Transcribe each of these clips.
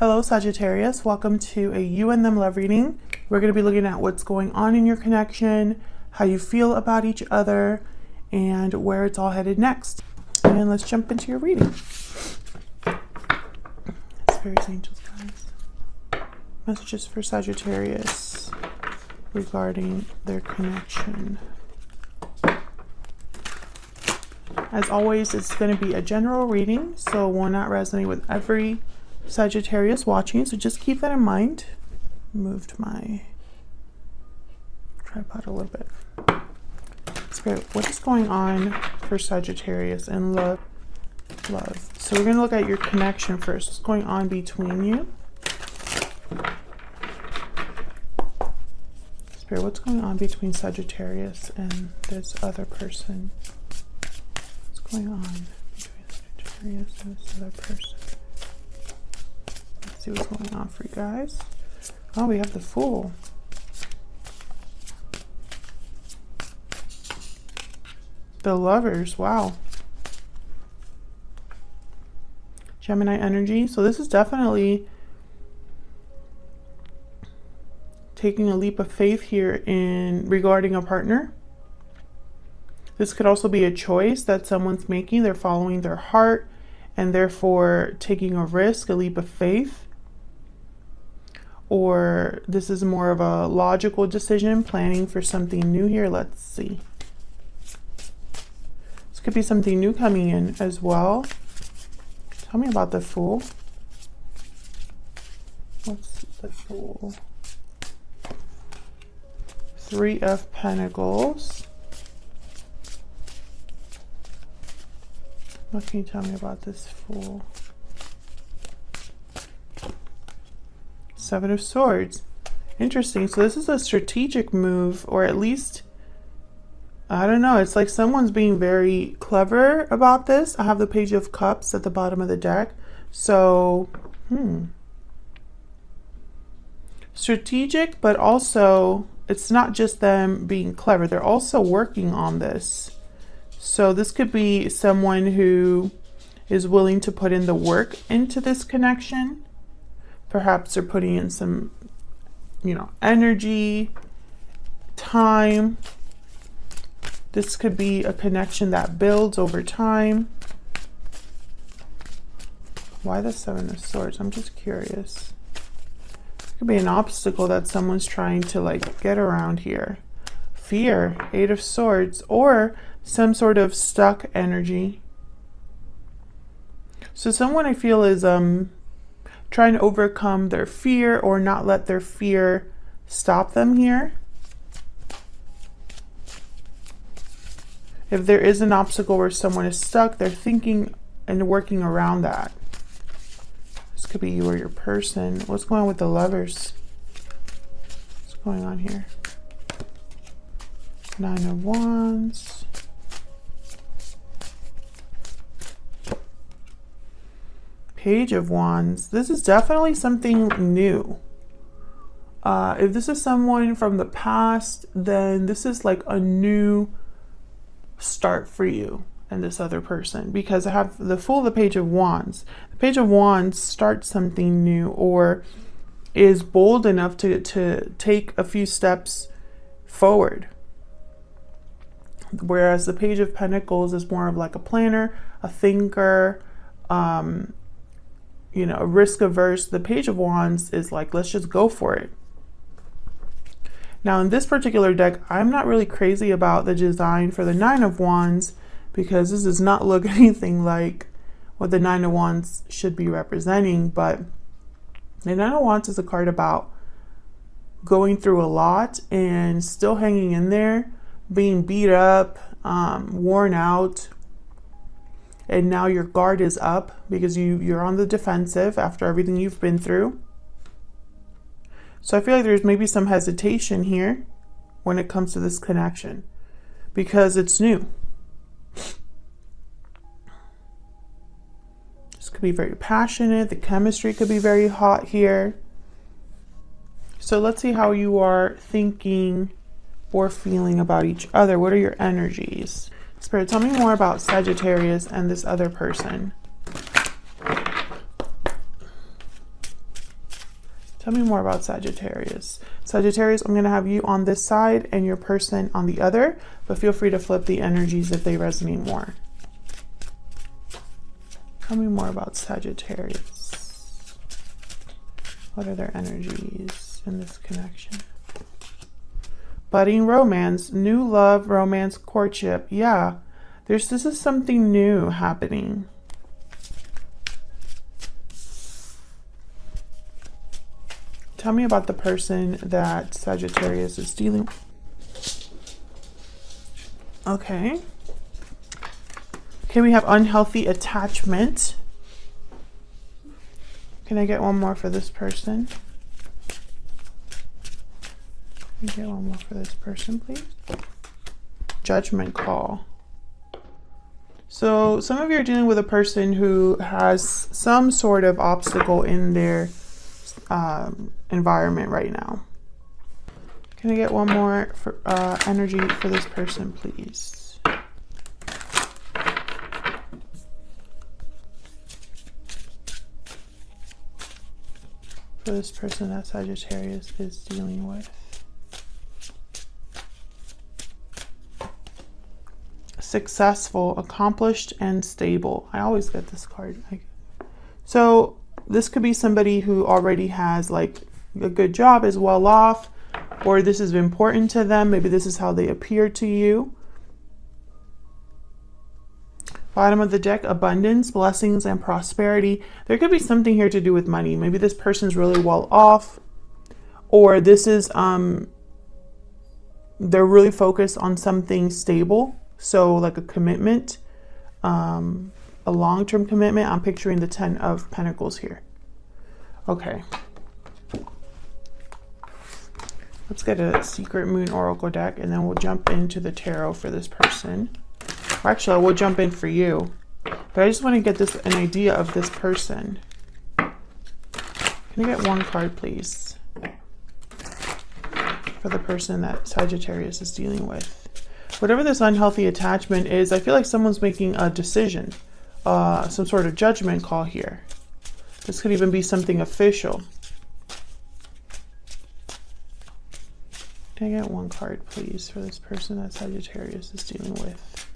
Hello Sagittarius, welcome to a you and them love reading. We're going to be looking at what's going on in your connection, how you feel about each other, and where it's all headed next. And let's jump into your reading. Spirits, angels, guys. Messages for Sagittarius regarding their connection. As always, it's going to be a general reading, so it will not resonate with every Sagittarius watching, so just keep that in mind. Moved my tripod a little bit. Spirit, what is going on for Sagittarius and love? So we're going to look at your connection first. What's going on between you? Spirit, what's going on between Sagittarius and this other person? What's going on between Sagittarius and this other person? See what's going on for you guys. Oh, we have the Fool. The Lovers, wow. Gemini energy. So this is definitely taking a leap of faith here in regarding a partner. This could also be a choice that someone's making. They're following their heart and therefore taking a risk, a leap of faith. Or this is more of a logical decision, planning for something new here. Let's see. This could be something new coming in as well. Tell me about the Fool. What's the Fool? Three of Pentacles. What can you tell me about this Fool? Seven of Swords. Interesting. So this is a strategic move, or at least, I don't know. It's like someone's being very clever about this. I have the Page of Cups at the bottom of the deck. So, strategic, but also it's not just them being clever. They're also working on this. So this could be someone who is willing to put in the work into this connection. Perhaps they're putting in some, energy, time. This could be a connection that builds over time. Why the Seven of Swords? I'm just curious. It could be an obstacle that someone's trying to get around here. Fear, Eight of Swords, or some sort of stuck energy. So someone I feel is trying to overcome their fear or not let their fear stop them here. If there is an obstacle where someone is stuck, they're thinking and working around that. This could be you or your person. What's going on with the Lovers? What's going on here? Nine of Wands. Page of Wands. This is definitely something new. If this is someone from the past, then this is like a new start for you and this other person, because I have the Fool, the Page of Wands. The Page of Wands starts something new or is bold enough to take a few steps forward. Whereas the Page of Pentacles is more of like a planner, a thinker, risk averse. The Page of Wands is like, let's just go for it. Now in this particular deck, I'm not really crazy about the design for the Nine of Wands, because this does not look anything like what the Nine of Wands should be representing. But the Nine of Wands is a card about going through a lot and still hanging in there, being beat up, worn out. And now your guard is up because you're on the defensive after everything you've been through. So I feel like there's maybe some hesitation here when it comes to this connection because it's new. This could be very passionate. The chemistry could be very hot here. So let's see how you are thinking or feeling about each other. What are your energies? Spirit, tell me more about Sagittarius and this other person. Tell me more about Sagittarius. Sagittarius, I'm going to have you on this side and your person on the other, but feel free to flip the energies if they resonate more. Tell me more about Sagittarius. What are their energies in this connection? Budding romance, new love, romance, courtship. Yeah, this is something new happening. Tell me about the person that Sagittarius is dealing with. Okay. Okay, we have unhealthy attachment. Can I get one more for this person? Can I get one more for this person, please? Judgment call. So some of you are dealing with a person who has some sort of obstacle in their environment right now. Can I get one more for energy for this person, please? For this person that Sagittarius is dealing with. Successful, accomplished, and stable. I always get this card. So this could be somebody who already has like a good job, is well off, or this is important to them. Maybe this is how they appear to you. Bottom of the deck, abundance, blessings, and prosperity. There could be something here to do with money. Maybe this person's really well off, or this is they're really focused on something stable. So like a commitment, a long-term commitment. I'm picturing the 10 of Pentacles here. Okay. Let's get a Secret Moon Oracle deck, and then we'll jump into the tarot for this person. Or actually, I will jump in for you. But I just want to get an idea of this person. Can I get one card, please? For the person that Sagittarius is dealing with. Whatever this unhealthy attachment is, I feel like someone's making a decision. Some sort of judgment call here. This could even be something official. Can I get one card, please, for this person that Sagittarius is dealing with?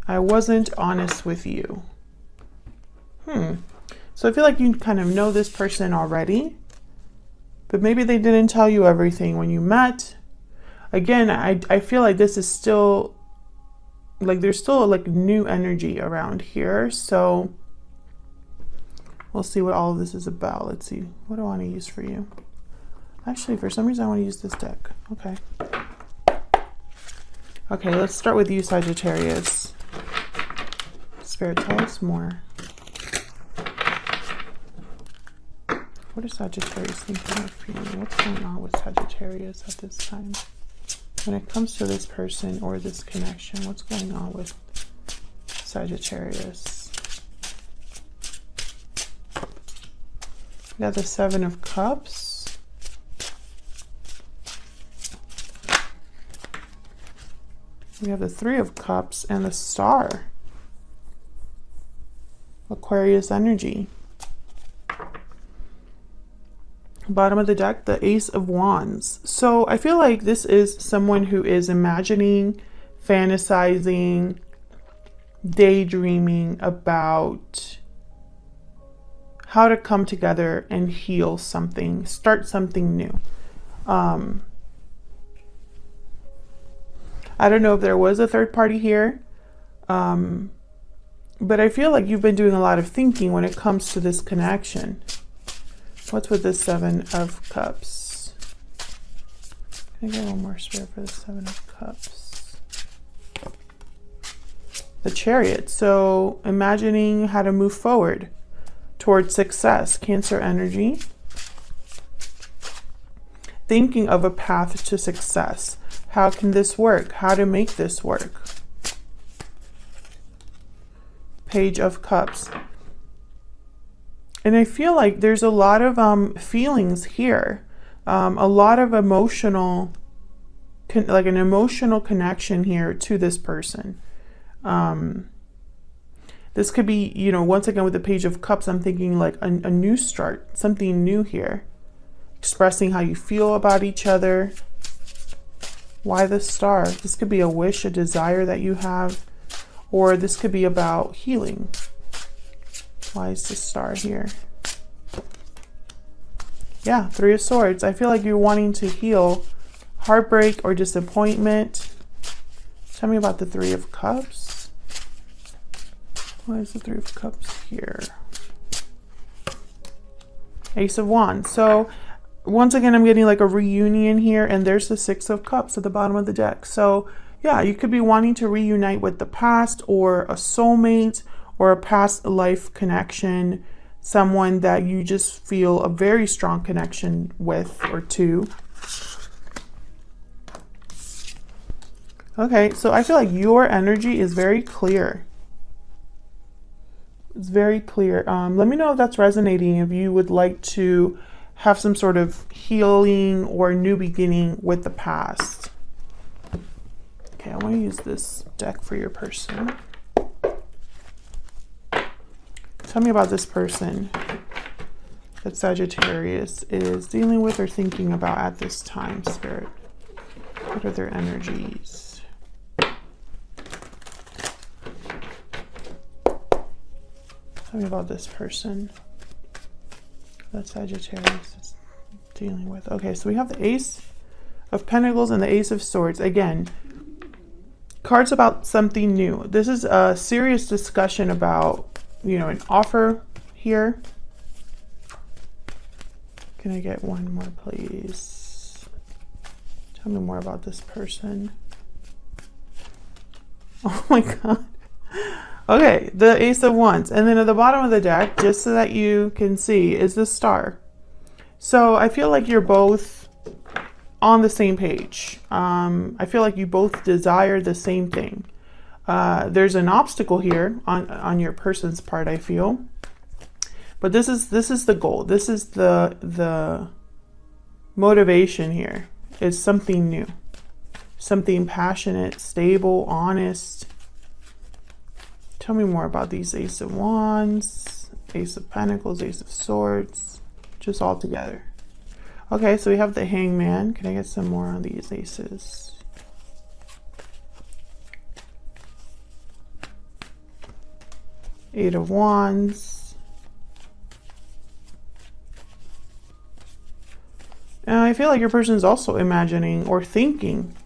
I wasn't honest with you. So I feel like you kind of know this person already, but maybe they didn't tell you everything when you met. Again, I feel like this is still, like there's still like new energy around here. So we'll see what all of this is about. Let's see. What do I want to use for you? Actually, for some reason, I want to use this deck. Okay. Okay, let's start with you, Sagittarius. Spirit, tell us more. What is Sagittarius thinking of for you? What's going on with Sagittarius at this time? When it comes to this person or this connection, what's going on with Sagittarius? We got the 7 of Cups. We have the 3 of Cups and the Star. Aquarius energy. Bottom of the deck, the Ace of Wands. So I feel like this is someone who is imagining, fantasizing, daydreaming about how to come together and heal something, start something new. I don't know if there was a third party here, but I feel like you've been doing a lot of thinking when it comes to this connection. What's with this 7 of Cups? Can I get one more spirit for the 7 of Cups? The Chariot. So imagining how to move forward towards success. Cancer energy. Thinking of a path to success. How can this work? How to make this work? Page of Cups. And I feel like there's a lot of feelings here. A lot of emotional, like an emotional connection here to this person. This could be, you know, once again with the Page of Cups, I'm thinking like a new start, something new here. Expressing how you feel about each other. Why the Star? This could be a wish, a desire that you have, or this could be about healing. Why is the Star here? Yeah, Three of Swords. I feel like you're wanting to heal heartbreak or disappointment. Tell me about the Three of Cups. Why is the Three of Cups here? Ace of Wands. So once again, I'm getting like a reunion here, and there's the Six of Cups at the bottom of the deck. So yeah, you could be wanting to reunite with the past, or a soulmate, or a past life connection, someone that you just feel a very strong connection with or to. Okay, so I feel like your energy is very clear. It's very clear. Let me know if that's resonating, if you would like to have some sort of healing or new beginning with the past. Okay, I want to use this deck for your person. Tell me about this person that Sagittarius is dealing with or thinking about at this time, Spirit. What are their energies? Tell me about this person that Sagittarius is dealing with. Okay, so we have the Ace of Pentacles and the Ace of Swords. Again, cards about something new. This is a serious discussion about, you know, an offer here. Can I get one more, please? Tell me more about this person. Oh my God. Okay, the Ace of Wands. And then at the bottom of the deck, just so that you can see, is the Star. So I feel like you're both on the same page. I feel like you both desire the same thing. There's an obstacle here on your person's part, I feel. But this is the goal. This is the motivation here. Is something new. Something passionate, stable, honest. Tell me more about these Ace of Wands, Ace of Pentacles, Ace of Swords, just all together. Okay, so we have the Hangman. Can I get some more on these aces? Eight of Wands. And I feel like your person is also imagining or thinking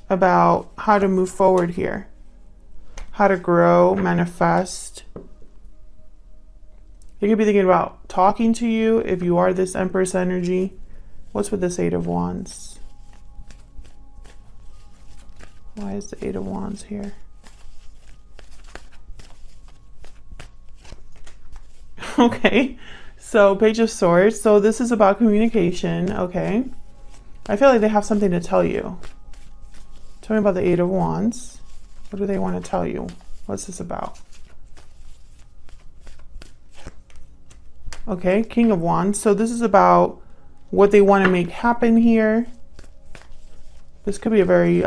about how to move forward here. How to grow, manifest. They could be thinking about talking to you if you are this Empress energy. What's with this Eight of Wands? Why is the Eight of Wands here? Okay, so Page of Swords. So this is about communication, okay. I feel like they have something to tell you. Tell me about the Eight of Wands. What do they want to tell you? What's this about? Okay, King of Wands. So this is about what they want to make happen here. This could be a very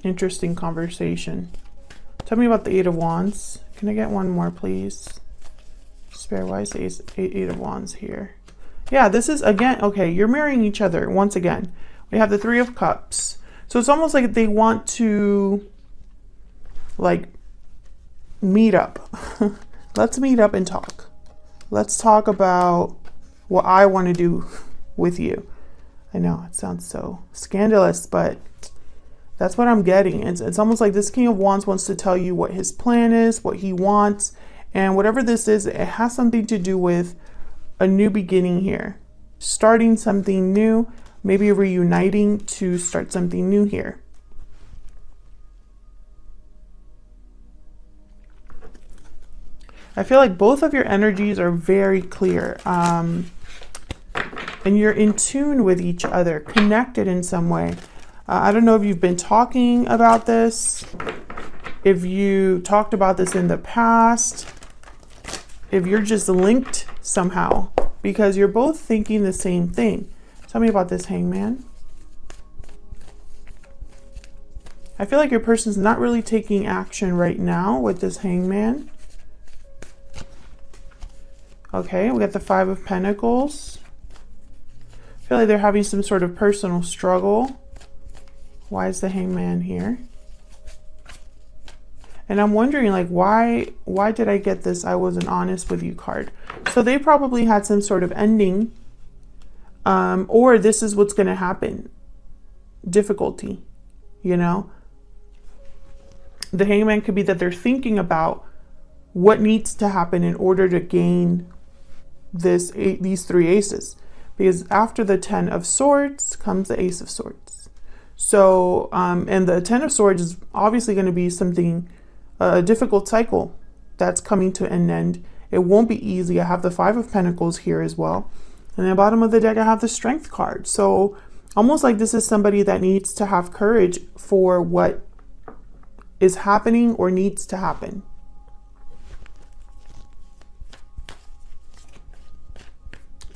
interesting conversation. Tell me about the Eight of Wands. Can I get one more, please? Spare, why is the Eight of Wands here? Yeah, this is, again, okay, you're marrying each other once again. We have the Three of Cups. So it's almost like they want to, like, meet up. Let's meet up and talk. Let's talk about what I want to do with you. I know, it sounds so scandalous, but that's what I'm getting. It's almost like this King of Wands wants to tell you what his plan is, what he wants, and whatever this is, it has something to do with a new beginning here. Starting something new, maybe reuniting to start something new here. I feel like both of your energies are very clear. And you're in tune with each other, connected in some way. I don't know if you've been talking about this, if you talked about this in the past, if you're just linked somehow, because you're both thinking the same thing. Tell me about this Hangman. I feel like your person's not really taking action right now with this Hangman. Okay, we got the Five of Pentacles. I feel like they're having some sort of personal struggle. Why is the Hangman here? And I'm wondering, like, why did I get this I wasn't honest with you card? So they probably had some sort of ending, or this is what's going to happen. Difficulty, you know? The Hangman could be that they're thinking about what needs to happen in order to gain these three aces. Because after the Ten of Swords comes the Ace of Swords. So, and the Ten of Swords is obviously going to be something, a difficult cycle that's coming to an end. It won't be easy. I have the Five of Pentacles here as well. And at the bottom of the deck, I have the Strength card. So almost like this is somebody that needs to have courage for what is happening or needs to happen.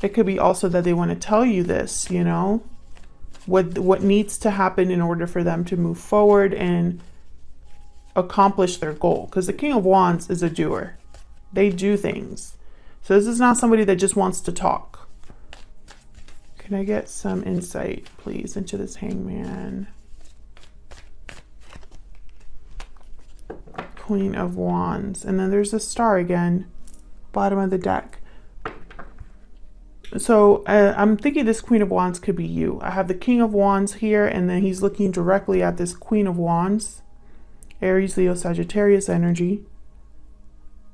It could be also that they want to tell you this, you know, what needs to happen in order for them to move forward and accomplish their goal. Because the King of Wands is a doer. They do things. So this is not somebody that just wants to talk. Can I get some insight, please, into this Hangman? Queen of Wands. And then there's a star again, bottom of the deck. So I'm thinking this Queen of Wands could be you. I have the King of Wands here, and then he's looking directly at this Queen of Wands. Aries, Leo, Sagittarius energy.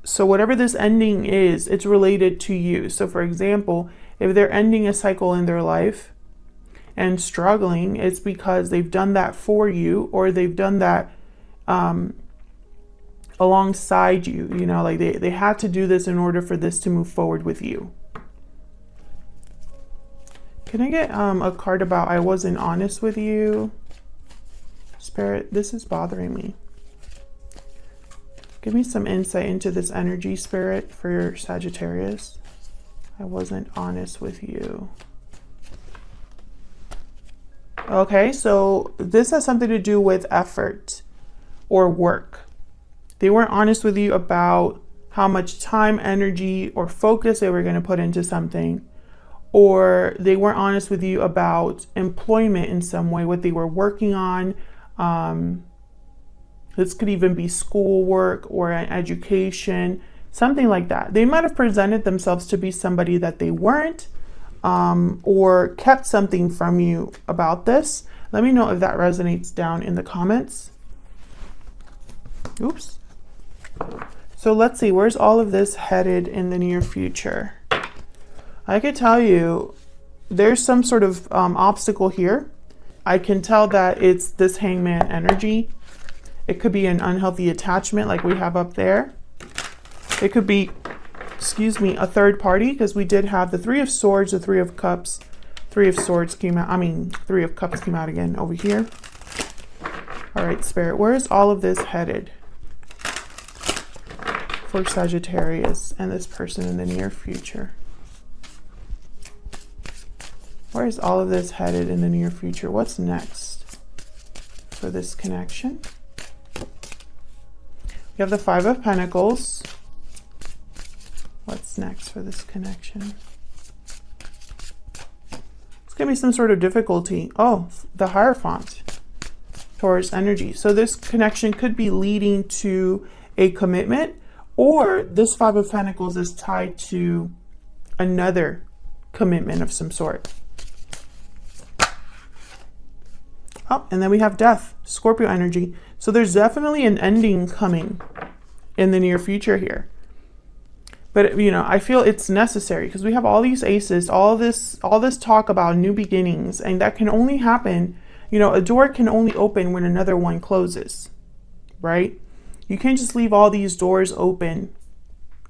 So whatever this ending is, it's related to you. So for example, if they're ending a cycle in their life and struggling, it's because they've done that for you, or they've done that alongside you. You know, like they had to do this in order for this to move forward with you. Can I get a card about I wasn't honest with you? Spirit, this is bothering me. Give me some insight into this energy, Spirit, for your Sagittarius. I wasn't honest with you. Okay, so this has something to do with effort or work. They weren't honest with you about how much time, energy, or focus they were going to put into something. Or they weren't honest with you about employment in some way, what they were working on. This could even be schoolwork or an education, something like that. They might have presented themselves to be somebody that they weren't, or kept something from you about this. Let me know if that resonates down in the comments. Oops. So let's see, where's all of this headed in the near future? I could tell you there's some sort of obstacle here. I can tell that it's this Hangman energy. It could be an unhealthy attachment like we have up there. It could be, excuse me, a third party, because we did have the Three of Swords, the Three of Cups. Three of Swords came out, Three of Cups came out again over here. All right, Spirit, where is all of this headed for Sagittarius and this person in the near future? Where is all of this headed in the near future? What's next for this connection? We have the Five of Pentacles. What's next for this connection? It's going to be some sort of difficulty. Oh, the Hierophant. Taurus energy. So this connection could be leading to a commitment, or this Five of Pentacles is tied to another commitment of some sort. Oh, and then we have Death, Scorpio energy. So there's definitely an ending coming in the near future here. But, you know, I feel it's necessary because we have all these aces, all this talk about new beginnings, and that can only happen, you know, a door can only open when another one closes, right? You can't just leave all these doors open,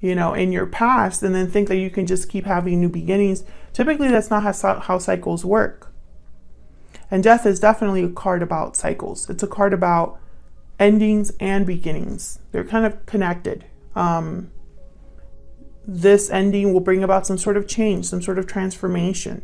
you know, in your past and then think that you can just keep having new beginnings. Typically, that's not how cycles work. And Death is definitely a card about cycles. It's a card about endings and beginnings. They're kind of connected. This ending will bring about some sort of change, some sort of transformation.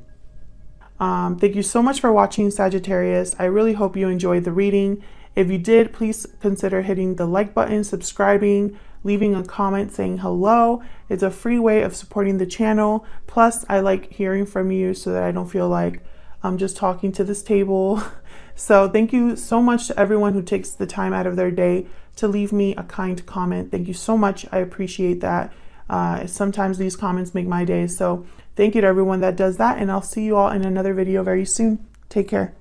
Thank you so much for watching, Sagittarius. I really hope you enjoyed the reading. If you did, please consider hitting the like button, subscribing, leaving a comment saying hello. It's a free way of supporting the channel. Plus, I like hearing from you so that I don't feel like I'm just talking to this table. So thank you so much to everyone who takes the time out of their day to leave me a kind comment. Thank you so much. I appreciate that. Sometimes these comments make my day. So thank you to everyone that does that. And I'll see you all in another video very soon. Take care.